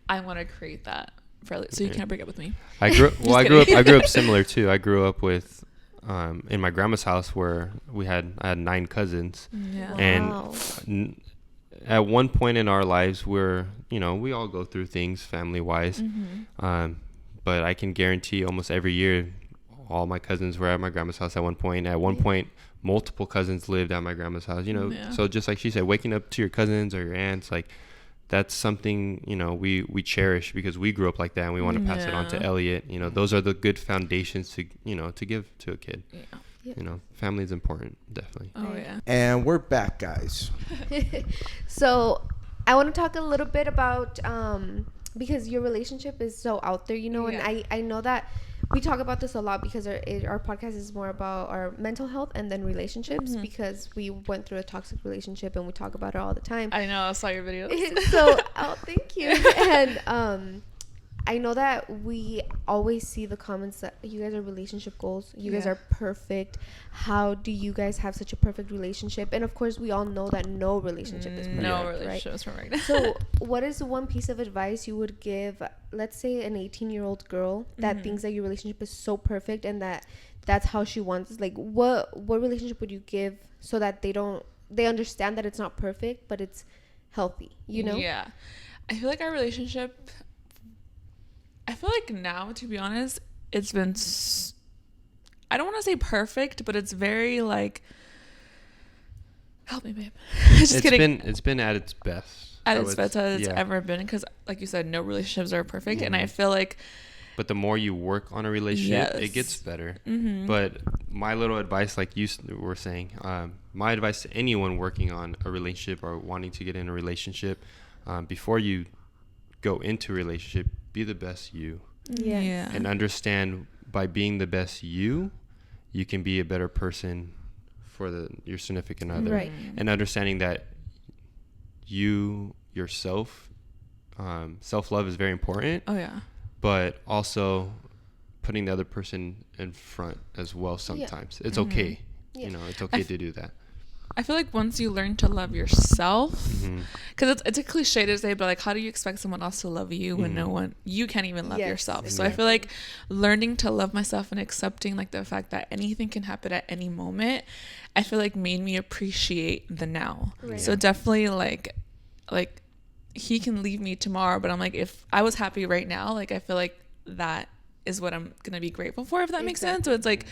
I want to create that for Elliot. So you can't break up with me. I grew up similar too. I grew up with in my grandma's house where I had 9 cousins, and at one point in our lives we all go through things family wise, but I can guarantee almost every year all my cousins were at my grandma's house at one point. At one point, multiple cousins lived at my grandma's house, you know. So just like she said, waking up to your cousins or your aunts, like, that's something, you know, we cherish because we grew up like that, and we want to pass it on to Elliot. You know, those are the good foundations to, you know, to give to a kid. You know, family is important, definitely. And we're back, guys. So I want to talk a little bit about because your relationship is so out there, you know, and I know that we talk about this a lot because our podcast is more about our mental health and then relationships, because we went through a toxic relationship and we talk about it all the time. I know, I saw your videos. So, thank you. And I know that we always see the comments that you guys are relationship goals. You guys are perfect. How do you guys have such a perfect relationship? And of course, we all know that no relationship is perfect. No relationship is perfect. So what is one piece of advice you would give, let's say, an 18-year-old girl that thinks that your relationship is so perfect and that's how she wants? Like, what relationship would you give so that they understand that it's not perfect, but it's healthy, you know? Yeah. I feel like our relationship... I feel like now, to be honest, it's been, I don't want to say perfect, but it's very like, help me, babe. Just kidding. It's been at its best. At its best as it's ever been, because like you said, no relationships are perfect. And I feel like, but the more you work on a relationship, it gets better. But my little advice, like you were saying, my advice to anyone working on a relationship or wanting to get in a relationship, before you go into a relationship, be the best you. And understand, by being the best you can be a better person for your significant other. Right. And understanding that yourself, self-love is very important. But also putting the other person in front as well sometimes. It's okay. You know, it's okay to do that. I feel like once you learn to love yourself, because it's a cliche to say, but like, how do you expect someone else to love you when you can't even love yourself? So I feel like learning to love myself and accepting like the fact that anything can happen at any moment, I feel like made me appreciate the now. Right. So definitely like he can leave me tomorrow, but I'm like, if I was happy right now, like I feel like that is what I'm gonna be grateful for, if that makes sense. So it's like,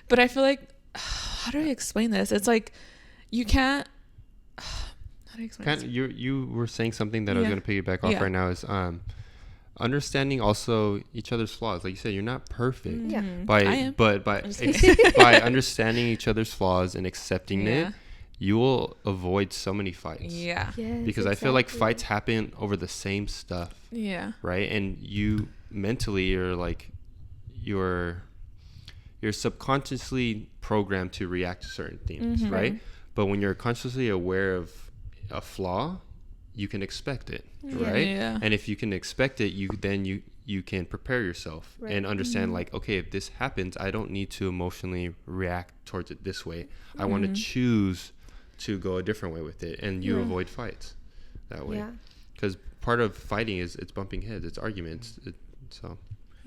but I feel like, how do I explain this? It's like, you can't. How do you explain this? You were saying something that I was going to piggyback off right now is understanding also each other's flaws. Like you said, you're not perfect. I am. But by understanding each other's flaws and accepting it, you will avoid so many fights. Yeah. Yes, because I feel like fights happen over the same stuff. Yeah. Right? And you mentally are like, you're subconsciously programmed to react to certain things, right? But when you're consciously aware of a flaw, you can expect it, right? Yeah. And if you can expect it, you can prepare yourself and understand like, okay, if this happens, I don't need to emotionally react towards it this way. I want to choose to go a different way with it, and you avoid fights that way. Because part of fighting is it's bumping heads, it's arguments. So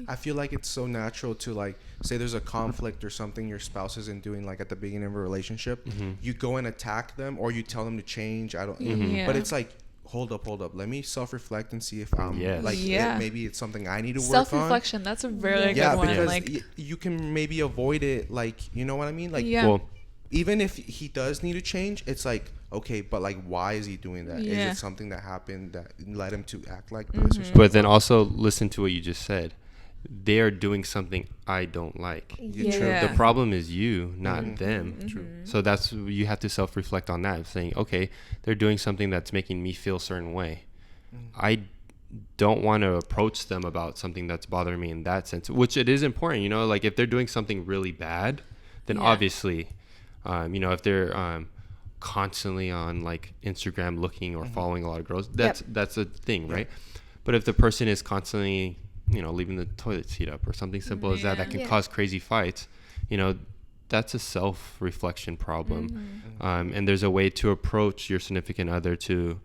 I feel like it's so natural to like say there's a conflict or something your spouse isn't doing like at the beginning of a relationship. You go and attack them, or you tell them to change. But it's like, hold up, let me self-reflect and see if I'm maybe it's something I need to work on. Self-reflection, that's a very good one. Because like you can maybe avoid it, like, you know what I mean? Like, well, even if he does need to change, it's like, okay, but like, why is he doing that? Is it something that happened that led him to act like this or something? But then also listen to what you just said. They are doing something I don't like. The problem is you, not them. So that's, you have to self-reflect on that, saying, okay, they're doing something that's making me feel a certain way. I don't want to approach them about something that's bothering me in that sense, which it is important, you know, like if they're doing something really bad, then obviously, you know, if they're constantly on like Instagram looking or following a lot of girls, that's a thing, right? But if the person is constantly, you know, leaving the toilet seat up or something simple as that can cause crazy fights, you know, that's a self-reflection problem. And there's a way to approach your significant other to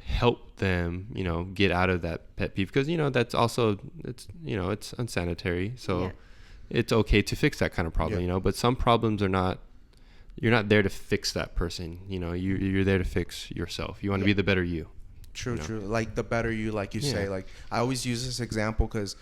help them, you know, get out of that pet peeve, because, you know, that's also, it's, you know, it's unsanitary. So it's okay to fix that kind of problem, you know, but some problems are not, you're not there to fix that person, you know, you're there to fix yourself. You want to be the better you. True. Like the better you, like you say, like I always use this example because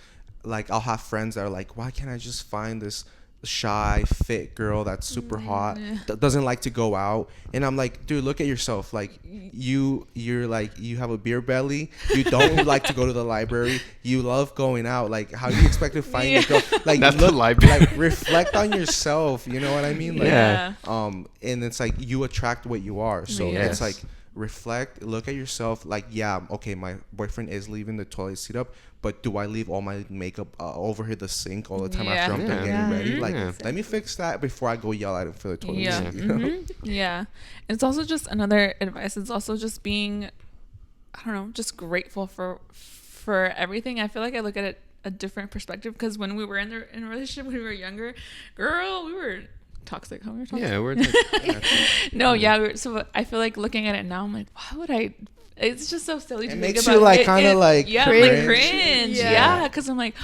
like I'll have friends that are like, why can't I just find this shy fit girl that's super hot, doesn't like to go out? And I'm like, dude, look at yourself. Like you're like, you have a beer belly, you don't like to go to the library, you love going out. Like how do you expect to find a girl? Like that's the library. Like reflect on yourself, you know what I mean? Like, and it's like you attract what you are. So it's like, reflect, look at yourself, like, okay, my boyfriend is leaving the toilet seat up, but do I leave all my makeup over here the sink all the time after I'm done getting ready? Like, let me fix that before I go yell at him for the toilet seat. You know? And it's also just another advice. It's also just being, I don't know, just grateful for everything. I feel like I look at it a different perspective, because when we were in a relationship when we were younger, girl, we were toxic. How we were toxic? Yeah, we're like, so I feel like looking at it now, I'm like, why would I? It's just so silly to think about. It makes you like kind of like cringe. Yeah, because I'm like,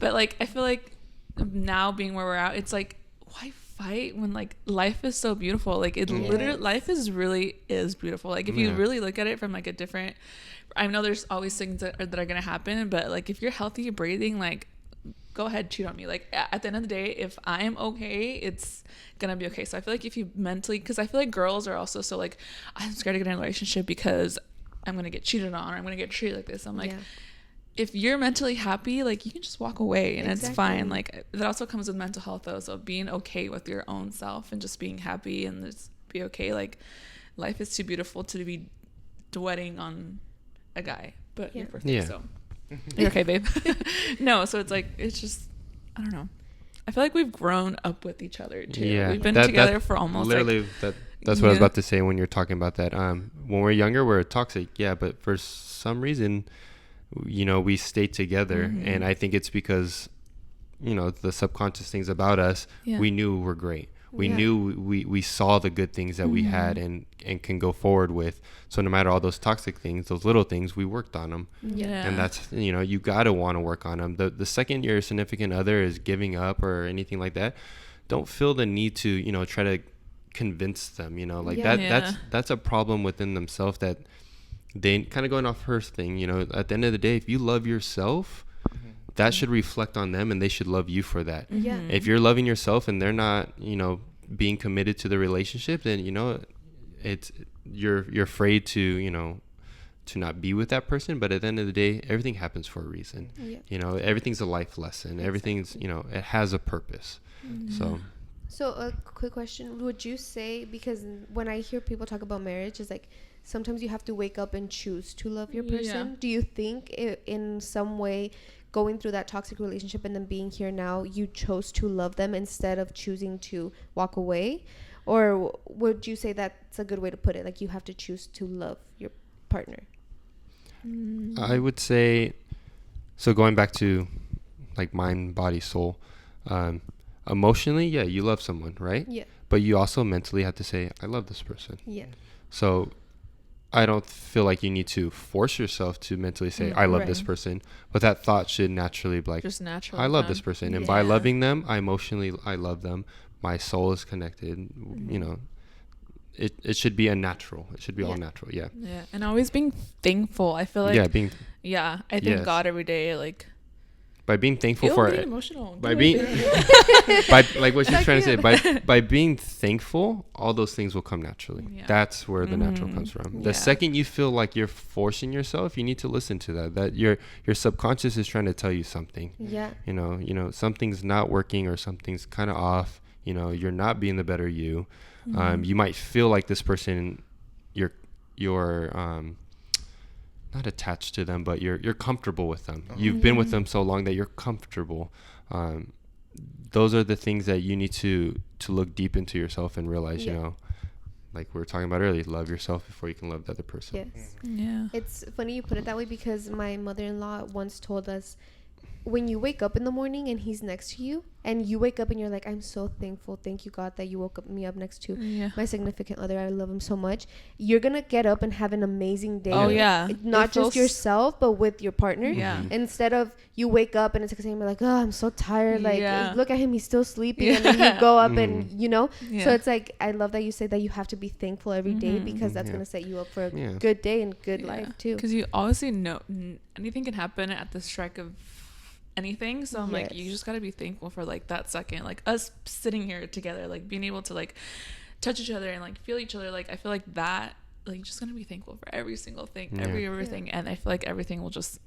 but like I feel like now being where we're at, it's like, why fight when like life is so beautiful? Like it literally, life is beautiful. Like if you really look at it from like a different, I know there's always things that are gonna happen, but like if you're healthy, breathing, like, go ahead, cheat on me. Like at the end of the day, if I'm okay, it's gonna be okay. So I feel like if you mentally, because I feel like girls are also so like, I'm scared to get in a relationship because I'm gonna get cheated on, or I'm gonna get treated like this. I'm like, if you're mentally happy, like you can just walk away and it's fine. Like that also comes with mental health though. So being okay with your own self and just being happy and just be okay. Like life is too beautiful to be dwelling on a guy, but you're perfect. So you're okay, babe. No, so it's like, it's just, I don't know. I feel like we've grown up with each other too. Yeah, we've been together for almost literally like, that's what I was about to say when you're talking about that. When we're younger, we're toxic, but for some reason, you know, we stay together, and I think it's because, you know, the subconscious things about us, we knew were great. We knew we saw the good things that we had and can go forward with. So no matter all those toxic things, those little things, we worked on them. Yeah. And that's, you got to want to work on them. The second your significant other is giving up or anything like that, don't feel the need to, try to convince them, that's a problem within themselves that they kind of going off her thing, at the end of the day, if you love yourself, that should reflect on them and they should love you for that. If you're loving yourself and they're not, being committed to the relationship, then, it's, you're afraid to, to not be with that person. But at the end of the day, everything happens for a reason. Everything's a life lesson. Everything's, it has a purpose. So a quick question, would you say, because when I hear people talk about marriage, it's like sometimes you have to wake up and choose to love your person. Do you think in some way going through that toxic relationship and then being here now, you chose to love them instead of choosing to walk away? Or would you say that's a good way to put it? Like you have to choose to love your partner? I would say, so going back to like mind, body, soul, emotionally, you love someone, right? Yeah. But you also mentally have to say, I love this person. Yeah. So I don't feel like you need to force yourself to mentally say, I love this person. But that thought should naturally be like, just natural. I love this person. And by loving them, I love them. My soul is connected. It should be a natural. It should be all natural. Yeah. Yeah. And always being thankful. I feel like. I thank God every day. Like. By being thankful for it. Emotional. By being. by like what she's trying to say. By being thankful, all those things will come naturally. Yeah. That's where the natural comes from. The second you feel like you're forcing yourself, you need to listen to that. That your subconscious is trying to tell you something. Yeah. Something's not working or something's kind of off. You're not being the better you. You might feel like this person, you're not attached to them, but you're comfortable with them. You've been with them so long that you're comfortable. Those are the things that you need to look deep into yourself and realize, like we were talking about earlier, love yourself before you can love the other person. Yes. Yeah. It's funny you put it that way because my mother-in-law once told us, when you wake up in the morning and he's next to you and you wake up and you're like, I'm so thankful. Thank you, God, that you woke me up next to my significant other. I love him so much. You're going to get up and have an amazing day. Oh, yeah. Not just yourself, but with your partner. Yeah. Instead of you wake up and it's like, oh, I'm so tired. Like, look at him. He's still sleeping. And then you go up and, So it's like, I love that you say that you have to be thankful every day because that's going to set you up for a good day and good life, too. Because you obviously know anything can happen at the strike of anything, so I'm like, you just gotta be thankful for like that second, like us sitting here together, like being able to like touch each other and like feel each other. Like I feel like that, like just gonna be thankful for every single thing, everything, and I feel like everything will just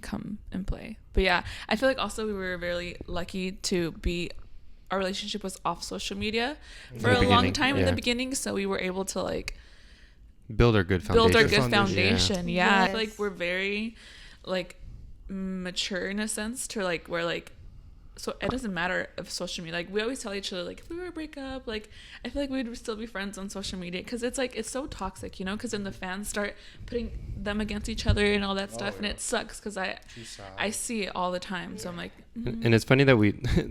come in play. But I feel like also we were very lucky to be, our relationship was off social media for a long time in the beginning, so we were able to like build our good foundation. I feel like we're very like mature in a sense to like where like, so it doesn't matter if social media, like we always tell each other, like if we were to break up, like I feel like we would still be friends on social media because it's like it's so toxic, because then the fans start putting them against each other and all that stuff, and it sucks because I see it all the time. So I'm like, and it's funny that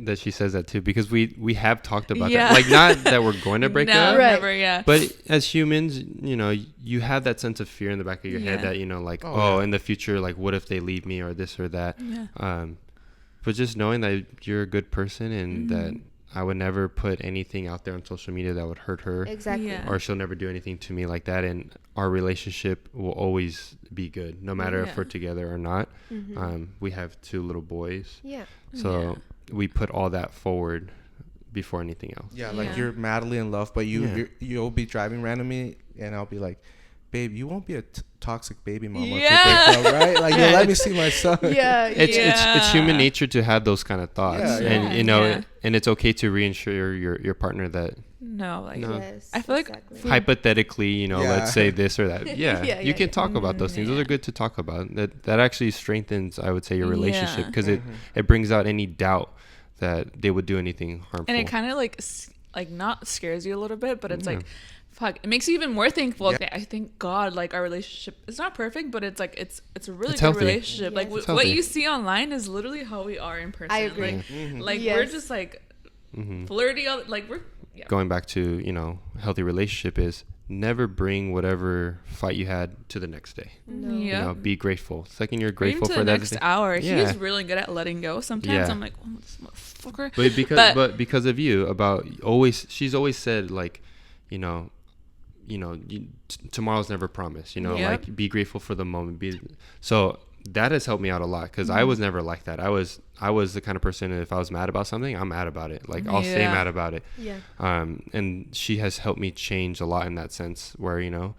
that she says that too, because we have talked about that, like not that we're going to break up, never, but as humans, you have that sense of fear in the back of your head that like in the future, like what if they leave me or this or that. But just knowing that you're a good person and that I would never put anything out there on social media that would hurt her. Exactly. Or she'll never do anything to me like that. And our relationship will always be good, no matter if we're together or not. We have 2 little boys. Yeah. So we put all that forward before anything else. Yeah, like you're madly in love, but you'll be driving randomly and I'll be like, babe, you won't be a toxic baby mama if you break up, right? Like, you'll let me see my son. It's human nature to have those kind of thoughts, and and it's okay to reassure your partner that I feel like hypothetically, let's say this or that. You can talk about those things. Those are good to talk about. That actually strengthens, I would say, your relationship because it brings out any doubt that they would do anything harmful. And it kind of like not scares you a little bit, but it's like, fuck, it makes you even more thankful. I thank God, like our relationship is not perfect, but it's like it's a really good healthy relationship. Like what you see online is literally how we are in person. I agree. Like we're just like flirty, like going back to, you know, healthy relationship is never bring whatever fight you had to the next day. No. You know, be grateful. Second, you're grateful for the next hour. Yeah. He's really good at letting go. Sometimes I'm like, oh, this motherfucker. But because of you, she's always said, like, tomorrow's never promised. You know, like, be grateful for the moment. So that has helped me out a lot, because I was never like that. I was the kind of person, if I was mad about something, I'm mad about it. Like, I'll stay mad about it. Yeah. And she has helped me change a lot in that sense, where, you know,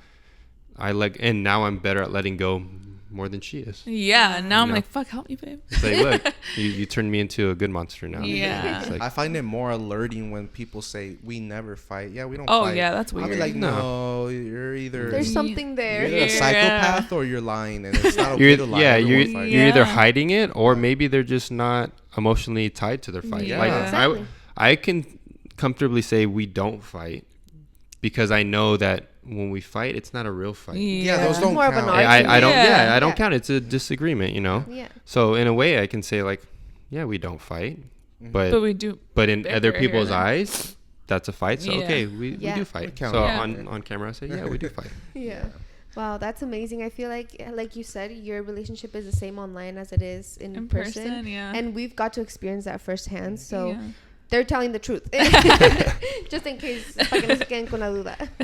and now I'm better at letting go more than she is. Yeah, and now I'm like, fuck, help me, babe. It's like, look, you turned me into a good monster now. Yeah. Like, I find it more alerting when people say, we never fight. Yeah, we don't fight. fight. Oh, yeah, that's weird. I'll be like, no, you're either... There's something there. You're either a psychopath or you're lying, and it's not okay to lie. Yeah, you're either hiding it, or maybe they're just not emotionally tied to their fight. Yeah. Like, Exactly. I can comfortably say we don't fight, because I know that when we fight, it's not a real fight. Yeah, those don't more count. of an argument. I don't count. It's a disagreement, you know? Yeah. So in a way, I can say, like, yeah, we don't fight, but we do. But in other people's eyes, that's a fight. So okay, we do fight. count. So on camera, I say, yeah, we do fight. Yeah. Wow, that's amazing. I feel like you said, your relationship is the same online as it is in person. Yeah. And we've got to experience that firsthand. So yeah. they're telling the truth. Just in case.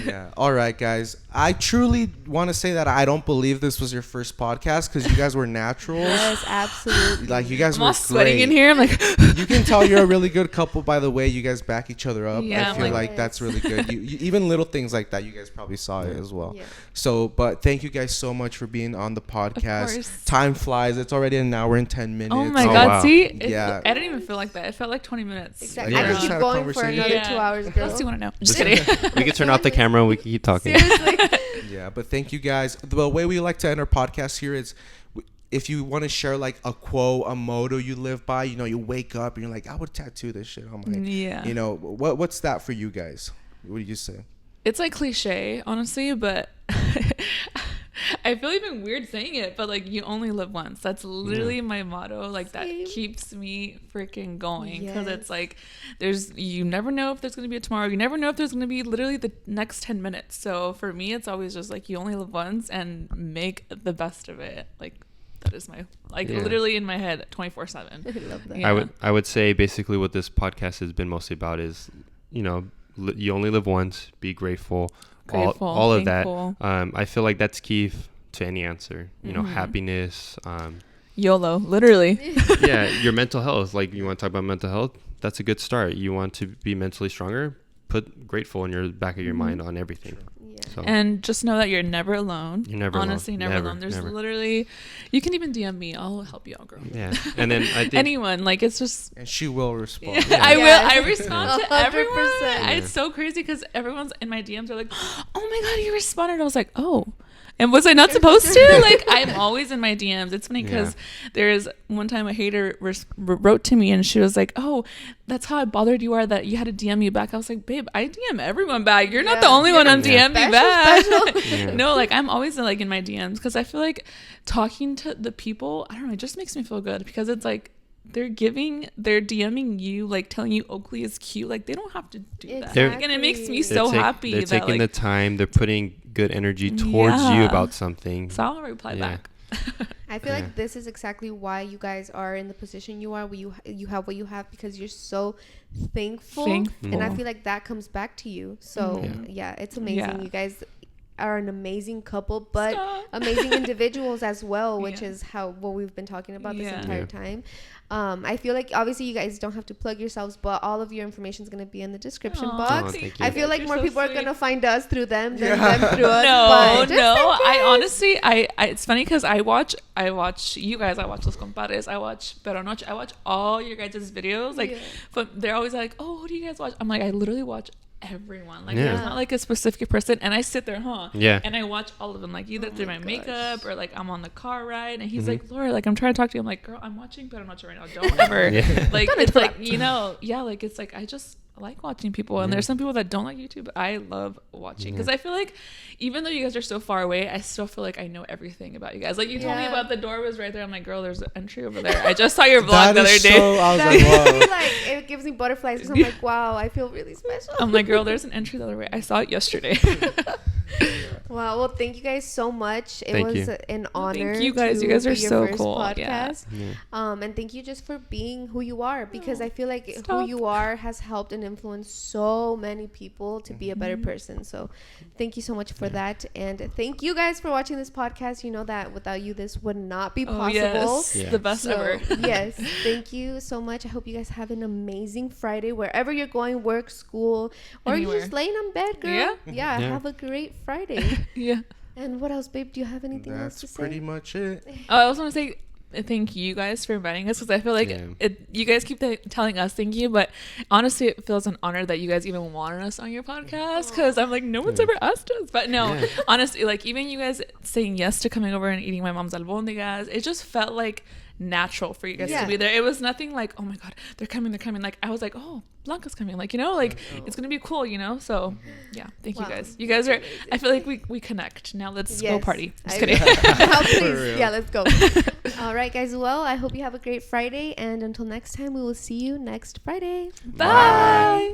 Yeah. All right, guys. I truly want to say that I don't believe this was your first podcast, because you guys were naturals. Yes, absolutely. Like, you guys I'm were all sweating great. in here. I'm like, you can tell you're a really good couple by the way you guys back each other up. Yeah, I feel like that's really good. You even little things like that, you guys probably saw it as well. Yeah. So, but thank you guys so much for being on the podcast. Of course. Time flies. It's already an hour and 10 minutes. oh my Oh, God. wow. See? Yeah. I didn't even feel like that. It felt like 20 minutes. Exactly. Yeah. I could keep Had a going for conversation. another 2 hours, girl. What else do you want to know? Just kidding. We could turn off the camera and we can keep talking. Seriously. Yeah, but thank you guys. The way we like to end our podcast here is, if you want to share like a quote, a motto you live by, you know, you wake up and you're like, I would tattoo this shit on my, Yeah. you know, what's that for you guys? What do you say? It's like cliche, honestly, but I feel even weird saying it, but like, you only live once. That's literally my motto. Like, that keeps me freaking going, because it's like, you never know if there's going to be a tomorrow. You never know if there's going to be literally the next 10 minutes. So for me, it's always just like, you only live once, and make the best of it. Like, that is my, like, literally in my head 24/7. I love that. Yeah. I would say basically what this podcast has been mostly about is, you know, you only live once, be grateful, all of that. I feel like that's key to any answer, you know, happiness, YOLO, literally. yeah, your mental health. Like, you want to talk about mental health, that's a good start. You want to be mentally stronger, put grateful in your back of your mind on everything. So. And just know that you're never alone. You're never honestly alone. Never alone. There's literally, you can even DM me. I'll help you out, girl. Yeah. And then I think anyone, like, it's just, And she will respond. yeah. I respond to 100%. everyone. It's so crazy, because everyone's in my DMs are like, oh my God, you responded. I was like, oh. And was I not supposed to? Like, I'm always in my DMs. It's funny, because there's one time a hater wrote to me, and she was like, oh, that's how bothered you are that you had to DM me back. I was like, babe, I DM everyone back. You're not the only one I'm DMing me back. No, like, I'm always like in my DMs, because I feel like talking to the people, I don't know, it just makes me feel good, because it's like, they're DMing you, like, telling you Oakley is cute. Like, they don't have to do that. And it makes me so happy. They're taking like, the time. They're putting good energy towards you about something. So I'll reply back. I feel like this is exactly why you guys are in the position you are, where you have what you have, because you're so thankful. And I feel like that comes back to you. So it's amazing. Yeah. You guys are an amazing couple, but amazing individuals as well, which is what we've been talking about this entire time. I feel like obviously you guys don't have to plug yourselves, but all of your information is going to be in the description box. I feel like more people are going to find us through them than them through us. I honestly, it's funny, because I watch you guys, I watch Los Compadres, I watch Pero Noche, I watch all your guys' videos, like, but they're always like, oh, who do you guys watch? I'm like, I literally watch everyone. Like, there's not like a specific person, and I sit there and I watch all of them, like, either through my makeup, or like I'm on the car ride, and he's like, Laura, like, I'm trying to talk to you. I'm like, girl, I'm watching Pero Noche right now, don't ever like, it's like, you know, like, it's like, I just like watching people, and there's some people that don't like YouTube, but I love watching, because I feel like even though you guys are so far away, I still feel like I know everything about you guys. Like, you told me about the door was right there. I'm like, girl, there's an entry over there. I just saw your vlog the other day. I was like, whoa. Like, it gives gives me butterflies because I'm like, wow, I feel really special. I'm like, girl, there's an entry the other way. I saw it yesterday. Wow. Well, thank you guys so much. It was an honor. Thank you guys. You guys are so cool. Podcast. Yeah. And thank you just for being who you are, because I feel like who you are has helped and influenced so many people to be a better person. So thank you so much for that. And thank you guys for watching this podcast. You know that without you, this would not be possible. Yes. Yeah. The best ever. Yes. Thank you so much. I hope you guys have an amazing Friday wherever you're going, work, school, or you're just laying on bed, girl. Yeah. Have a great Friday. Yeah. And what else, babe? Do you have anything else to say? That's pretty much it. Oh, I also want to say thank you guys for inviting us, because I feel like you guys keep telling us thank you, but honestly it feels an honor that you guys even wanted us on your podcast, because I'm like, no one's ever asked us. But no, honestly, like even you guys saying yes to coming over and eating my mom's albondigas, it just felt like natural for you guys to be there. It was nothing like, oh my god, they're coming. Like I was like, oh, Blanca's coming, like, you know, like it's gonna be cool, you know. So yeah, thank you guys. You guys are, I feel like we connect now. Let's go party. Just kidding. Please. Yeah, let's go. All right, guys. Well, I hope you have a great Friday, and until next time, we will see you next Friday. Bye.